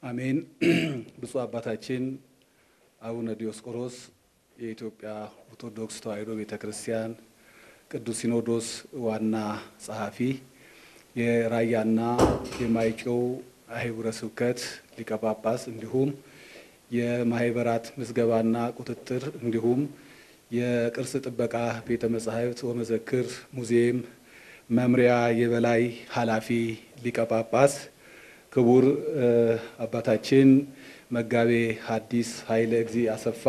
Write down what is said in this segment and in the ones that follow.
አሜን። ብፁዕ አባታችን አቡነ ዲዮስቆሮስ የኢትዮጵያ ኦርቶዶክስ ተዋሕዶ ቤተክርስቲያን ቅዱስ ሲኖዶስ ዋና ጸሐፊ፣ የራያና የማይጨው አህጉረ ስብከት ሊቀ ጳጳስ፣ እንዲሁም የማህበራት ምዝገባና ቁጥጥር እንዲሁም የቅርስ ጥበቃ ቤተ መጻሕፍት ወመዘክር ሙዚየም መምሪያ የበላይ ኃላፊ ሊቀ ጳጳስ ክቡር አባታችን መጋቤ ሐዲስ ኃይለ እግዚእ አሰፋ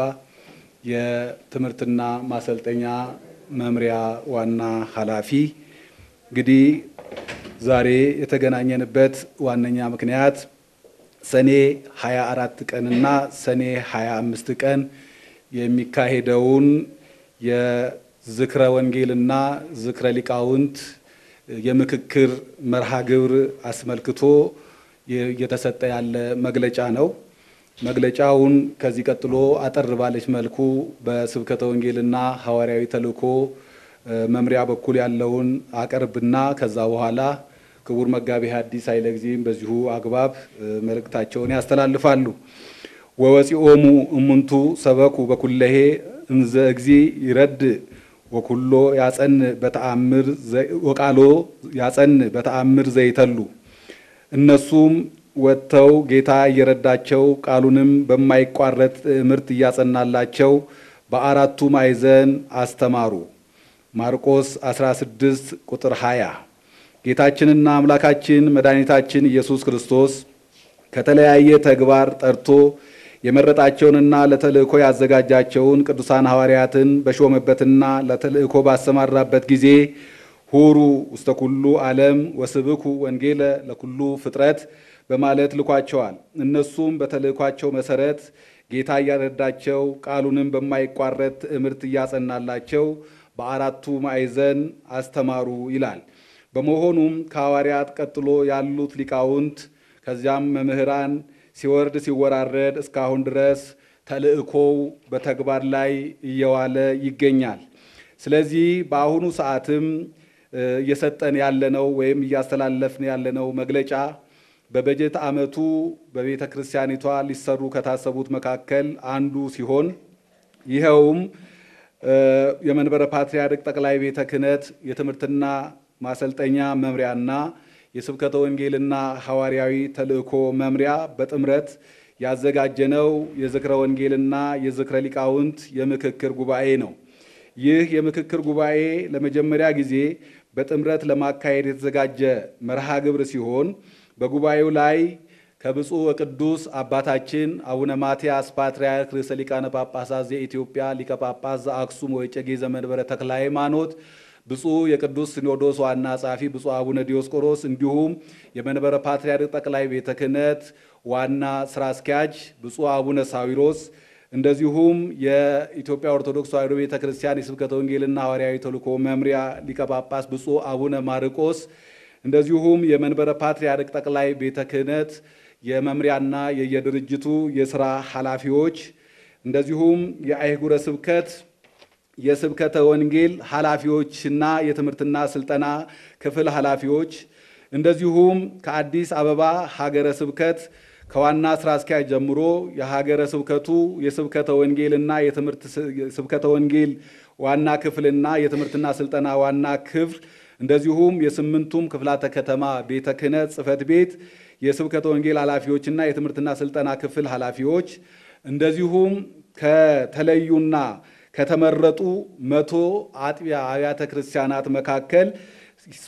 የትምህርትና ማሰልጠኛ መምሪያ ዋና ኃላፊ፣ እንግዲህ ዛሬ የተገናኘንበት ዋነኛ ምክንያት ሰኔ 24 ቀንና ሰኔ 25 ቀን የሚካሄደውን የዝክረ ወንጌልና ዝክረ ሊቃውንት የምክክር መርሃ ግብር አስመልክቶ የተሰጠ ያለ መግለጫ ነው። መግለጫውን ከዚህ ቀጥሎ አጠር ባለች መልኩ በስብከተ ወንጌልና ሐዋርያዊ ተልእኮ መምሪያ በኩል ያለውን አቀርብና ከዛ በኋላ ክቡር መጋቤ ሐዲስ ኃይለ እግዚእም በዚሁ አግባብ መልእክታቸውን ያስተላልፋሉ። ወወፂኦሙ እሙንቱ ሰበኩ በኩለሄ እንዘ እግዚእ ይረድ ወኩሎ ያጸን በተአምር ወቃሎ ያጸን በተአምር ዘይተሉ። እነሱም ወጥተው ጌታ እየረዳቸው ቃሉንም በማይቋረጥ ትምህርት እያጸናላቸው በአራቱ ማዕዘን አስተማሩ። ማርቆስ 16 ቁጥር 20። ጌታችንና አምላካችን መድኃኒታችን ኢየሱስ ክርስቶስ ከተለያየ ተግባር ጠርቶ የመረጣቸውንና ለተልእኮ ያዘጋጃቸውን ቅዱሳን ሐዋርያትን በሾመበትና ለተልእኮ ባሰማራበት ጊዜ ሁሩ ውስተ ኩሉ ዓለም ወስብኩ ወንጌለ ለኩሉ ፍጥረት በማለት ልኳቸዋል። እነሱም በተልእኳቸው መሰረት ጌታ እያረዳቸው ቃሉንም በማይቋረጥ ትምህርት እያጸናላቸው በአራቱ ማዕዘን አስተማሩ ይላል። በመሆኑም ከሐዋርያት ቀጥሎ ያሉት ሊቃውንት ከዚያም መምህራን ሲወርድ ሲወራረድ እስካሁን ድረስ ተልእኮው በተግባር ላይ እየዋለ ይገኛል። ስለዚህ በአሁኑ ሰዓትም እየሰጠን ያለነው ወይም እያስተላለፍን ያለነው መግለጫ በበጀት ዓመቱ በቤተ ክርስቲያኒቷ ሊሰሩ ከታሰቡት መካከል አንዱ ሲሆን ይኸውም የመንበረ ፓትርያርክ ጠቅላይ ቤተ ክህነት የትምህርትና ማሰልጠኛ መምሪያና የስብከተ ወንጌልና ሐዋርያዊ ተልእኮ መምሪያ በጥምረት ያዘጋጀነው የዝክረ ወንጌልና የዝክረ ሊቃውንት የምክክር ጉባኤ ነው። ይህ የምክክር ጉባኤ ለመጀመሪያ ጊዜ በጥምረት ለማካሄድ የተዘጋጀ መርሃ ግብር ሲሆን በጉባኤው ላይ ከብፁዕ ወቅዱስ አባታችን አቡነ ማትያስ ፓትርያርክ ርዕሰ ሊቃነ ጳጳሳት ዘኢትዮጵያ ሊቀ ጳጳስ ዘአክሱም ወዕጨጌ ዘመንበረ ተክለ ሃይማኖት፣ ብፁዕ የቅዱስ ሲኖዶስ ዋና ጸሐፊ ብፁዕ አቡነ ዲዮስቆሮስ እንዲሁም የመንበረ ፓትርያርክ ጠቅላይ ቤተ ክህነት ዋና ስራ አስኪያጅ ብፁዕ አቡነ ሳዊሮስ፣ እንደዚሁም የኢትዮጵያ ኦርቶዶክስ ተዋሕዶ ቤተክርስቲያን የስብከተ ወንጌልና ሐዋርያዊ ተልእኮ መምሪያ ሊቀ ጳጳስ ብፁዕ አቡነ ማርቆስ፣ እንደዚሁም የመንበረ ፓትርያርክ ጠቅላይ ቤተ ክህነት የመምሪያና የየድርጅቱ የሥራ ኃላፊዎች፣ እንደዚሁም የአህጉረ ስብከት የስብከተ ወንጌል ኃላፊዎችና የትምህርትና ስልጠና ክፍል ኃላፊዎች፣ እንደዚሁም ከአዲስ አበባ ሀገረ ስብከት ከዋና ስራ አስኪያጅ ጀምሮ የሀገረ ስብከቱ የስብከተ ወንጌልና የትምህርት ስብከተ ወንጌል ዋና ክፍልና የትምህርትና ስልጠና ዋና ክፍል፣ እንደዚሁም የስምንቱም ክፍላተ ከተማ ቤተ ክህነት ጽሕፈት ቤት የስብከተ ወንጌል ኃላፊዎችና የትምህርትና ስልጠና ክፍል ኃላፊዎች፣ እንደዚሁም ከተለዩና ከተመረጡ 100 አጥቢያ አብያተ ክርስቲያናት መካከል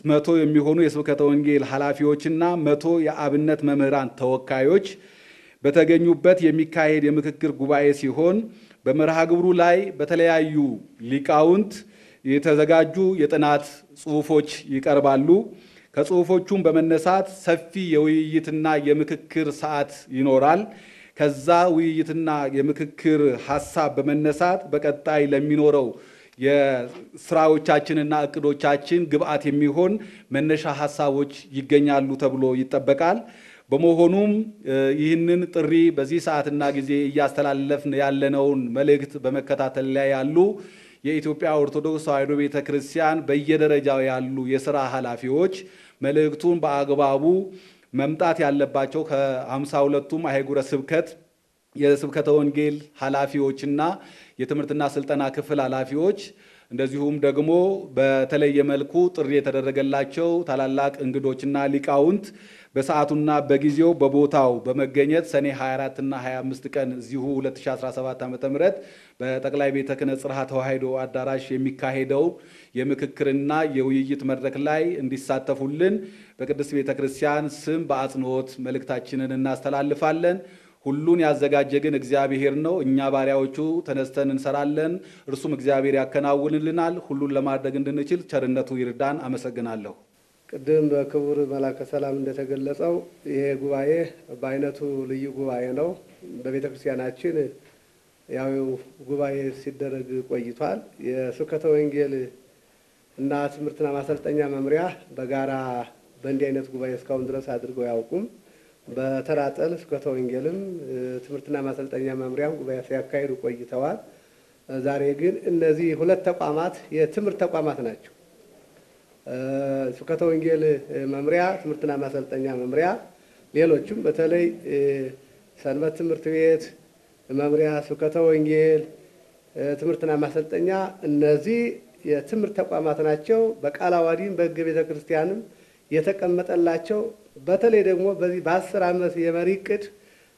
100 የሚሆኑ የስብከተ ወንጌል ኃላፊዎችና 100 የአብነት መምህራን ተወካዮች በተገኙበት የሚካሄድ የምክክር ጉባኤ ሲሆን በመርሃ ግብሩ ላይ በተለያዩ ሊቃውንት የተዘጋጁ የጥናት ጽሁፎች ይቀርባሉ። ከጽሁፎቹም በመነሳት ሰፊ የውይይትና የምክክር ሰዓት ይኖራል። ከዛ ውይይትና የምክክር ሐሳብ በመነሳት በቀጣይ ለሚኖረው የስራዎቻችንና እቅዶቻችን ግብአት የሚሆን መነሻ ሐሳቦች ይገኛሉ ተብሎ ይጠበቃል። በመሆኑም ይህንን ጥሪ በዚህ ሰዓትና ጊዜ እያስተላለፍን ያለነውን መልእክት በመከታተል ላይ ያሉ የኢትዮጵያ ኦርቶዶክስ ተዋሕዶ ቤተክርስቲያን በየደረጃው ያሉ የሥራ ኃላፊዎች መልእክቱን በአግባቡ መምጣት ያለባቸው ከ52ቱም አህጉረ ስብከት የስብከተ ወንጌል ኃላፊዎችና የትምህርትና ስልጠና ክፍል ኃላፊዎች እንደዚሁም ደግሞ በተለየ መልኩ ጥሪ የተደረገላቸው ታላላቅ እንግዶችና ሊቃውንት በሰዓቱና በጊዜው በቦታው በመገኘት ሰኔ 24 እና 25 ቀን እዚሁ 2017 ዓ.ም በጠቅላይ ቤተ ክህነት ጽርሐ ተዋሕዶ አዳራሽ የሚካሄደው የምክክርና የውይይት መድረክ ላይ እንዲሳተፉልን በቅድስት ቤተ ክርስቲያን ስም በአጽንኦት መልእክታችንን እናስተላልፋለን። ሁሉን ያዘጋጀ ግን እግዚአብሔር ነው። እኛ ባሪያዎቹ ተነስተን እንሰራለን፣ እርሱም እግዚአብሔር ያከናውንልናል። ሁሉን ለማድረግ እንድንችል ቸርነቱ ይርዳን። አመሰግናለሁ። ቅድም በክቡር መላከ ሰላም እንደተገለጸው ይሄ ጉባኤ በአይነቱ ልዩ ጉባኤ ነው። በቤተ ክርስቲያናችን ያው ጉባኤ ሲደረግ ቆይቷል። የስብከተ ወንጌል እና ትምህርትና ማሰልጠኛ መምሪያ በጋራ በእንዲህ አይነት ጉባኤ እስካሁን ድረስ አድርገው ያውቁም። በተራጠል ስብከተ ወንጌልም ትምህርትና ማሰልጠኛ መምሪያም ጉባኤ ሲያካሂዱ ቆይተዋል። ዛሬ ግን እነዚህ ሁለት ተቋማት የትምህርት ተቋማት ናቸው። ስብከተ ወንጌል መምሪያ፣ ትምህርትና ማሰልጠኛ መምሪያ፣ ሌሎችም በተለይ ሰንበት ትምህርት ቤት መምሪያ፣ ስብከተ ወንጌል፣ ትምህርትና ማሰልጠኛ እነዚህ የትምህርት ተቋማት ናቸው። በቃለ ዓዋዲም በሕገ ቤተ ክርስቲያንም የተቀመጠላቸው በተለይ ደግሞ በዚህ በ10 ዓመት የመሪ ዕቅድ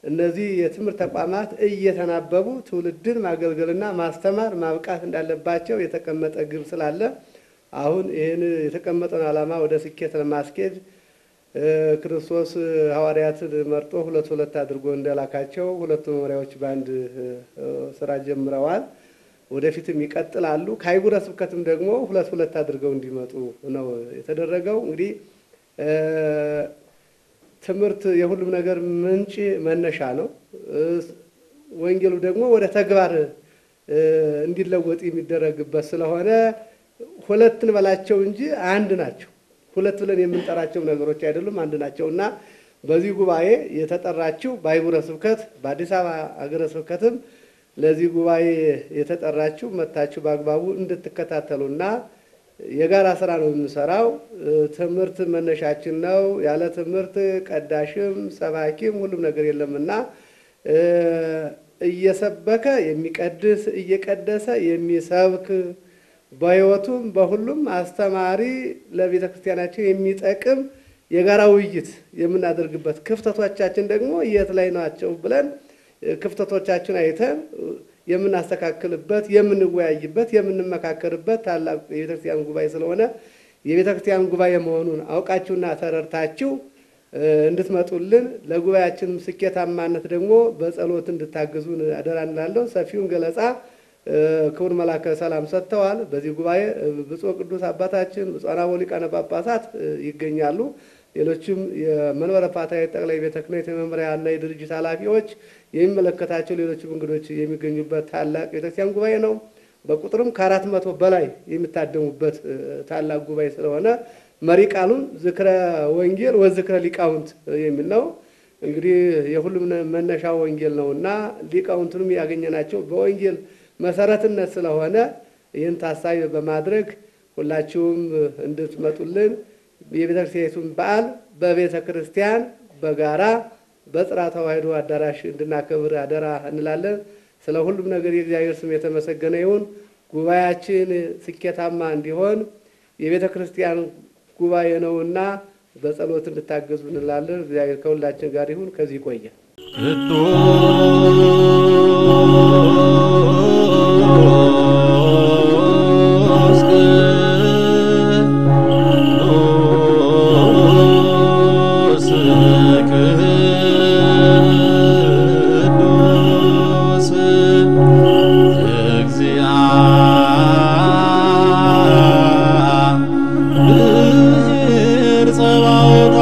እነዚህ የትምህርት ተቋማት እየተናበቡ ትውልድን ማገልገልና ማስተማር ማብቃት እንዳለባቸው የተቀመጠ ግብ ስላለ አሁን ይህን የተቀመጠውን ዓላማ ወደ ስኬት ለማስኬድ ክርስቶስ ሐዋርያትን መርጦ ሁለት አድርጎ እንደላካቸው ሁለቱ መምሪያዎች በአንድ ስራ ጀምረዋል። ወደፊትም ይቀጥላሉ። ከአህጉረ ስብከትም ደግሞ ሁለት አድርገው እንዲመጡ ነው የተደረገው። እንግዲህ ትምህርት የሁሉም ነገር ምንጭ መነሻ ነው። ወንጌሉ ደግሞ ወደ ተግባር እንዲለወጥ የሚደረግበት ስለሆነ ሁለት እንበላቸው እንጂ አንድ ናቸው። ሁለት ብለን የምንጠራቸው ነገሮች አይደሉም፣ አንድ ናቸውና በዚህ ጉባኤ የተጠራችው በአህጉረ ስብከት በአዲስ አበባ ሀገረ ስብከትም ለዚህ ጉባኤ የተጠራችው መታችሁ በአግባቡ እንድትከታተሉና የጋራ ስራ ነው የምንሰራው። ትምህርት መነሻችን ነው። ያለ ትምህርት ቀዳሽም ሰባኪም ሁሉም ነገር የለምና እየሰበከ የሚቀድስ እየቀደሰ የሚሰብክ በሕይወቱም በሁሉም አስተማሪ ለቤተ ክርስቲያናችን የሚጠቅም የጋራ ውይይት የምናደርግበት ክፍተቶቻችን ደግሞ የት ላይ ናቸው ብለን ክፍተቶቻችን አይተን የምናስተካክልበት የምንወያይበት የምንመካከርበት ታላቅ የቤተክርስቲያን ጉባኤ ስለሆነ የቤተክርስቲያን ጉባኤ መሆኑን አውቃችሁና ተረድታችሁ እንድትመጡልን ለጉባኤያችን ስኬታማነት ደግሞ በጸሎት እንድታግዙን አደራ እንላለሁ። ሰፊውን ገለጻ ክቡር መላከ ሰላም ሰጥተዋል። በዚህ ጉባኤ ብፁዕ ቅዱስ አባታችን ብፁዓን አበው ሊቃነ ጳጳሳት ይገኛሉ። ሌሎችም የመንበረ ፓትርያርክ ጠቅላይ ቤተ ክህነት የመምሪያና የድርጅት ኃላፊዎች የሚመለከታቸው ሌሎችም እንግዶች የሚገኙበት ታላቅ ቤተክርስቲያን ጉባኤ ነው። በቁጥርም ከ400 በላይ የሚታደሙበት ታላቅ ጉባኤ ስለሆነ መሪ ቃሉን ዝክረ ወንጌል ወዝክረ ሊቃውንት የሚል ነው። እንግዲህ የሁሉም መነሻ ወንጌል ነውና ሊቃውንቱንም ያገኘናቸው በወንጌል መሰረትነት ስለሆነ ይህን ታሳቢ በማድረግ ሁላችሁም እንድትመጡልን የቤተክርስቲያኑን በዓል በቤተ ክርስቲያን በጋራ በጽርሐ ተዋሕዶ አዳራሽ እንድናከብር አደራ እንላለን። ስለ ሁሉም ነገር የእግዚአብሔር ስም የተመሰገነ ይሁን። ጉባኤያችን ስኬታማ እንዲሆን የቤተ ክርስቲያን ጉባኤ ነውና በጸሎት እንድታገዙ እንላለን። እግዚአብሔር ከሁላችን ጋር ይሁን። ከዚህ ይቆያል።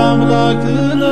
አምላክነ